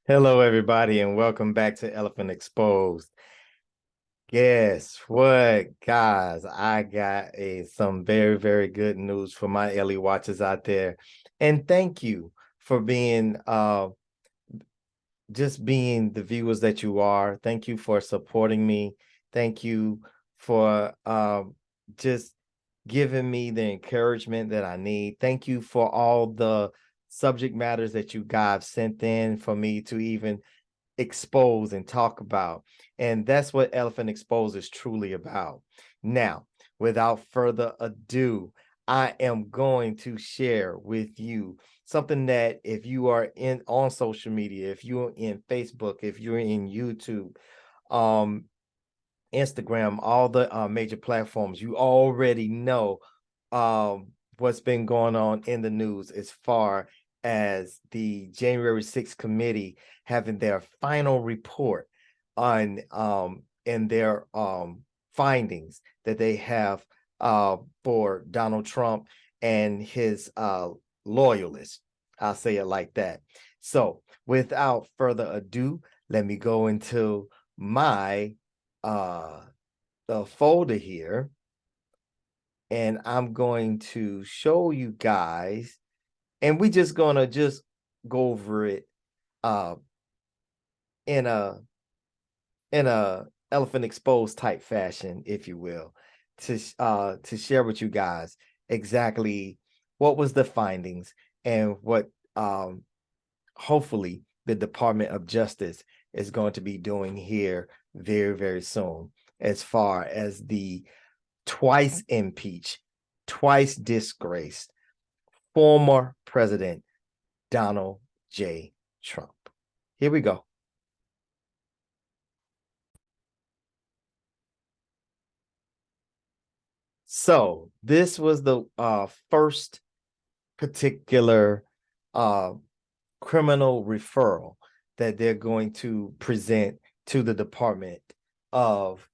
Hello, everybody, and welcome back to Elephant Exposed. Guess what, guys? I got some very, very good news for my Ellie watchers out there. And thank you for being just being the viewers that you are. Thank you for supporting me. Thank you for just giving me the encouragement that I need. Thank you for all the subject matters that you guys sent in for me to even expose and talk about. And that's what Elephant Exposed is truly about. Now, without further ado, I am going to share with you something that if you are in on social media, if you're in Facebook, if you're in YouTube, um, Instagram, all the major platforms, you already know what's been going on in the news as far as the January 6th committee having their final report on in their findings that they have for Donald Trump and his loyalists. I'll say it like that. So without further ado, let me go into my the folder here, and I'm going to show you guys, and we just gonna just go over it uh in a elephant exposed type fashion, if you will, to share with you guys exactly what was the findings and what hopefully the Department of Justice is going to be doing here very, very soon as far as the twice impeached, twice disgraced former President Donald J. Trump. Here we go. So this was the first particular uh, criminal referral that they're going to present to the Department of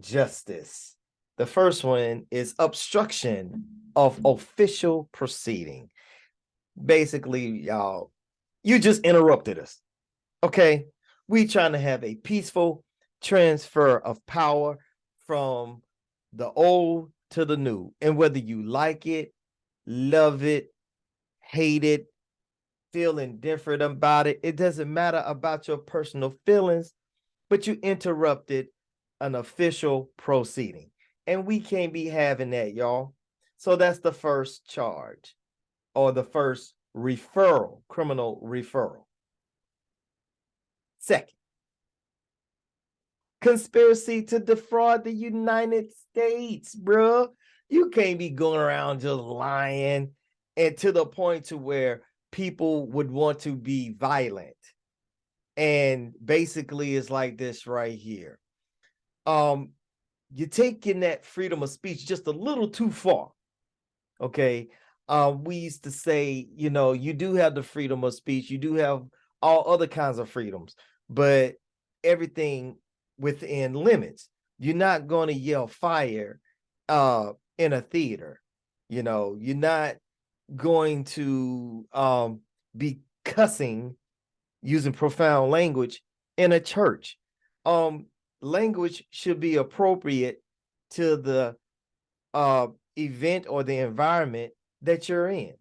Justice. The first one is obstruction of official proceeding. Basically, y'all, you just interrupted us. Okay. We trying to have a peaceful transfer of power from the old to the new. And whether you like it, love it, hate it, feel indifferent about it, it doesn't matter about your personal feelings, but you interrupted an official proceeding. And we can't be having that, y'all. So that's the first charge or the first referral, criminal referral. Second, conspiracy to defraud the United States, bro. You can't be going around just lying and to the point to where people would want to be violent. And basically it's like this right here. You're taking that freedom of speech just a little too far. Okay. We used to say, you do have the freedom of speech, you do have all other kinds of freedoms, but everything within limits. You're not going to yell fire in a theater. You're not going to be cussing using profound language in a church. Um, Language should be appropriate to the event or the environment that you're in.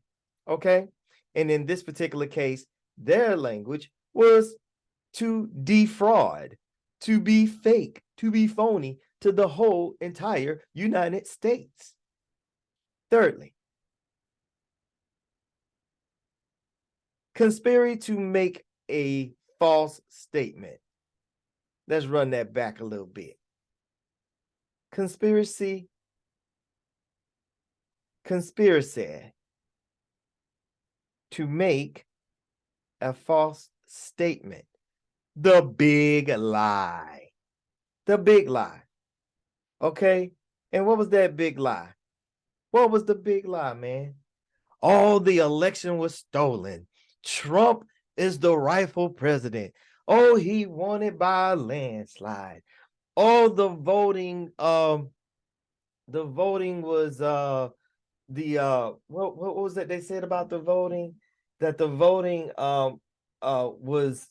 Okay. And in this particular case, their language was to defraud, to be fake, to be phony to the whole entire United States. Thirdly, conspiracy to make a false statement. Let's run that back a little bit. Conspiracy to make a false statement. The big lie. The big lie. Okay. And what was that big lie? What was the big lie, man? Oh, the election was stolen. Trump is the rightful president. Oh, he won it by a landslide. Oh, the voting was what was that they said about the voting? That the voting was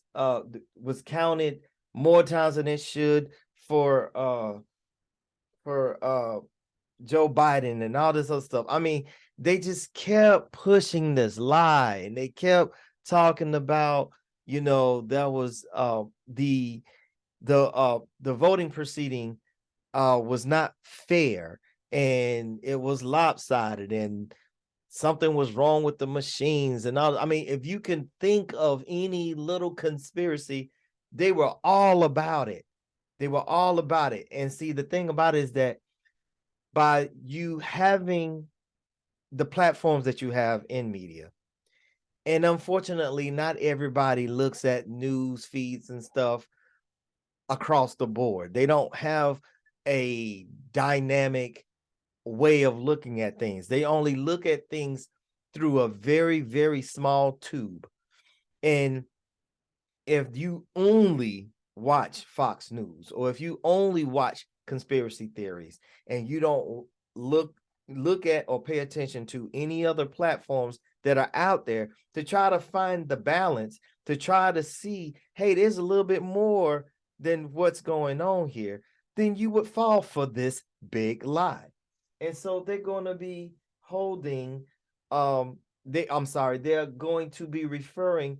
counted more times than it should for Joe Biden and all this other stuff. I mean, they just kept pushing this lie, and they kept talking about, that was the voting proceeding was not fair, and it was lopsided, and something was wrong with the machines and all. I mean, if you can think of any little conspiracy, they were all about it. They were all about it. And see, the thing about it is that by you having the platforms that you have in media, and unfortunately, not everybody looks at news feeds and stuff across the board. They don't have a dynamic way of looking at things. They only look at things through a very, very small tube. And if you only watch Fox News, or if you only watch conspiracy theories, and you don't look at or pay attention to any other platforms that are out there to try to find the balance, to try to see, hey, there's a little bit more than what's going on here, then you would fall for this big lie. And so they're going to be holding they're going to be referring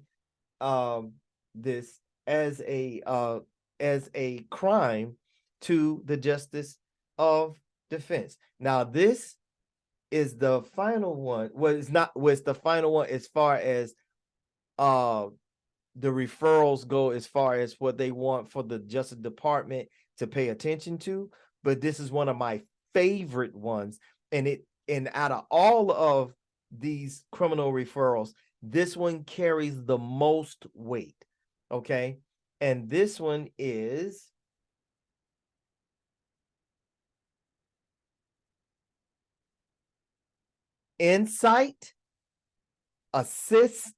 this as a crime to the justice of defense. Now, this is the final one. Well, it's not was the final one as far as uh the referrals go, as far as what they want for the Justice Department to pay attention to. But this is one of my favorite ones. And out of all of these criminal referrals, this one carries the most weight. Okay. And this one is incite, assist,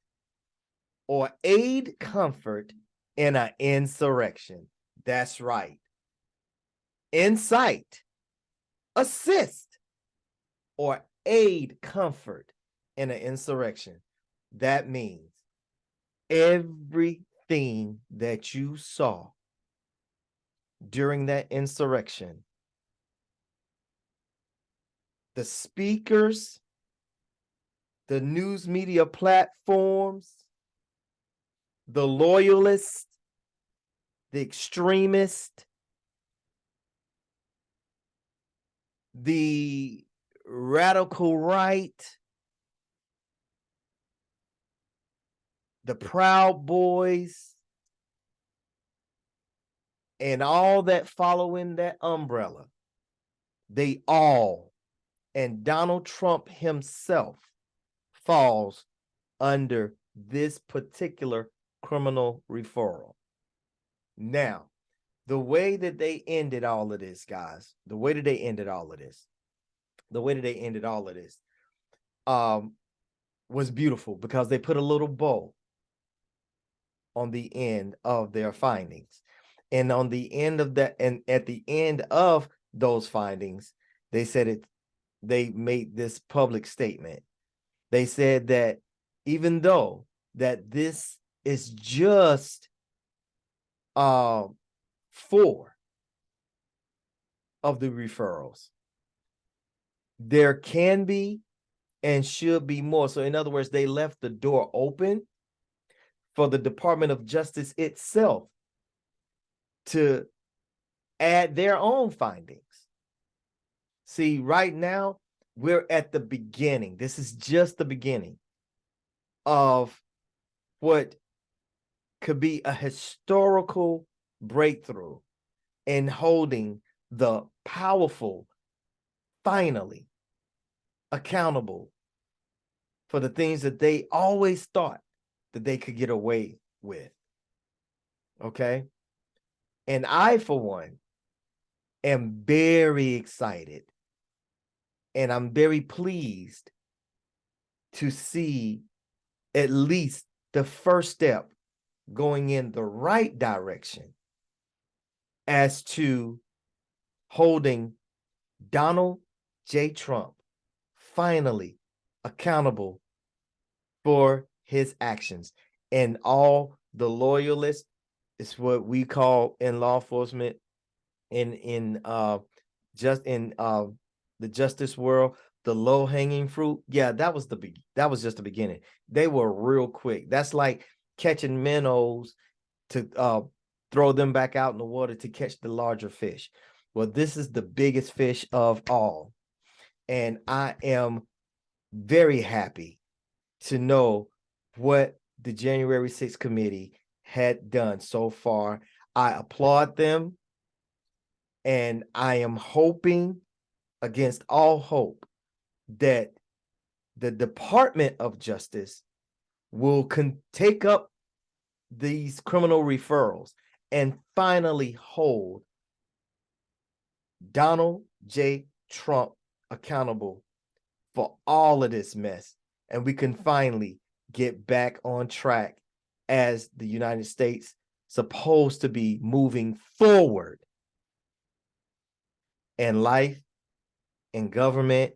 or aid comfort in an insurrection. That's right. Incite, assist, or aid comfort in an insurrection. That means everything that you saw during that insurrection, the speakers, the news media platforms, the loyalists, the extremists, the radical right, the Proud Boys, and all that following that umbrella, they all, and Donald Trump himself, falls under this particular criminal referral. Now, the way that they ended all of this, guys, was beautiful, because they put a little bow on the end of their findings. And on the end of that, and at the end of those findings, they made this public statement. They said that even though that this is just 4 of the referrals, there can be and should be more. So in other words, they left the door open for the Department of Justice itself to add their own findings. See, right now, we're at the beginning. This is just the beginning of what could be a historical breakthrough in holding the powerful finally accountable for the things that they always thought that they could get away with. Okay. And I, for one, am very excited, and I'm very pleased to see at least the first step going in the right direction as to holding Donald J. Trump finally accountable for his actions. and all the loyalists. It's what we call in law enforcement in just in the justice world, the low hanging fruit. Yeah, that was just the beginning. They were real quick. That's like catching minnows to throw them back out in the water to catch the larger fish. Well, this is the biggest fish of all, and I am very happy to know what the January 6th committee had done so far. I applaud them, and I am hoping against all hope that the Department of Justice will take up these criminal referrals and finally hold Donald J. Trump accountable for all of this mess. And we can finally get back on track as the United States supposed to be moving forward in life, in government,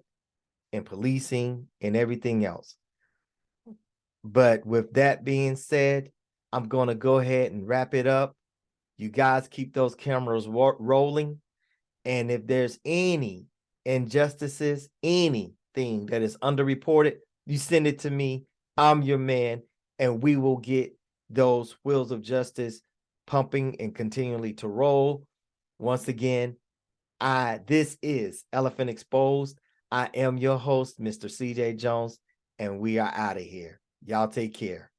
in policing, and everything else. But with that being said, I'm going to go ahead and wrap it up. You guys keep those cameras rolling. And if there's any injustices, anything that is underreported, you send it to me. I'm your man, and we will get those wheels of justice pumping and continually to roll. Once again, this is Elephant Exposed. I am your host, Mr. CJ Jones, and we are out of here. Y'all take care.